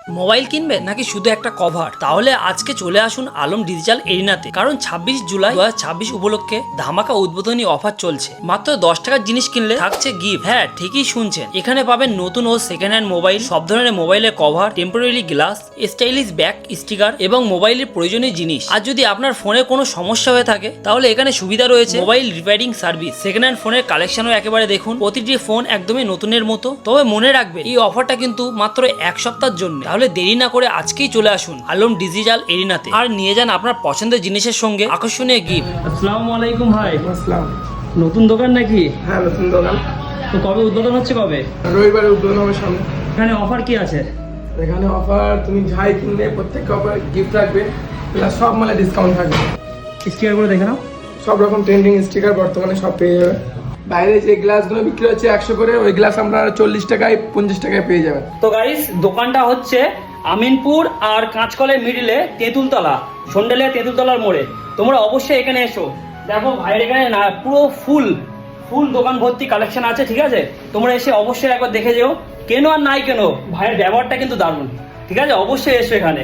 Mobile কিনবে নাকি শুধু একটা কভার? তাহলে আজকে চলে আসুন আলম ডিজিটাল এরিনাতে, কারণ 26 জুলাই 2026 উপলক্ষে ধামাকা উদ্বোধনী অফার চলছে। মাত্র 10 টাকার জিনিস কিনলে থাকছে গিফট। হ্যাঁ, ঠিকই শুনছেন, এখানে পাবেন নতুন ও সেকেন্ড হ্যান্ড মোবাইল, সব ধরনের মোবাইলের cover, temporary glass, stylish back sticker এবং মোবাইলের প্রয়োজনীয় জিনিস। আর যদি আপনার ফোনে কোনো সমস্যা হয়ে থাকে তাহলে এখানে সুবিধা রয়েছে mobile repairing service. Second hand ফোনের কালেকশনও একেবারে দেখুন, প্রতিটি ফোন একদমই নতুনের মতো। তবে মনে রাখবে এই অফারটা কিন্তু মাত্র এক সপ্তাহের জন্য। তাহলে দেরি না করে আজকেই চলে আসুন আলম ডিজিটাল এরিনাতে আর নিয়ে যান আপনার পছন্দের জিনিসের সঙ্গে আকর্ষণীয় গিফট। আসসালামু আলাইকুম ভাই। আসসালাম। নতুন দোকান নাকি? হ্যাঁ, নতুন দোকান। তো কবে উদ্বোধন হচ্ছে? কবে? রবিবারে উদ্বোধন হবে সামনে। এখানে অফার কি আছে? এখানে অফার তুমি যাই কিনবে প্রত্যেকটা অফার গিফট রাখবে, প্লাস সব মালে ডিসকাউন্ট থাকবে। স্টিকার করে দেখে নাও। সব রকম ট্রেন্ডিং স্টিকার বর্তমানে সব পেয়ে যাবে। বাইরে যে গ্লাসগুলো বিক্রি হচ্ছে 100 করে, ওই গ্লাস আমরা 40 টাকায় 50 টাকায় পেয়ে যাবেন। তো গাইস, দোকানটা হচ্ছে আমিনপুর আর কাঁচকলের মিডিলে তেঁতুলতলা, সন্ডেলে তেঁতুলতলার মোড়ে। তোমরা অবশ্যই এখানে এসো। দেখো ভাইয়ের এখানে না পুরো ফুল দোকান ভর্তি কালেকশন আছে, ঠিক আছে? তোমরা এসে অবশ্যই একবার দেখে যেও, কেন আর নাই কেন, ভাইয়ের ব্যবহারটা কিন্তু দারুণ, ঠিক আছে? অবশ্যই এসো এখানে।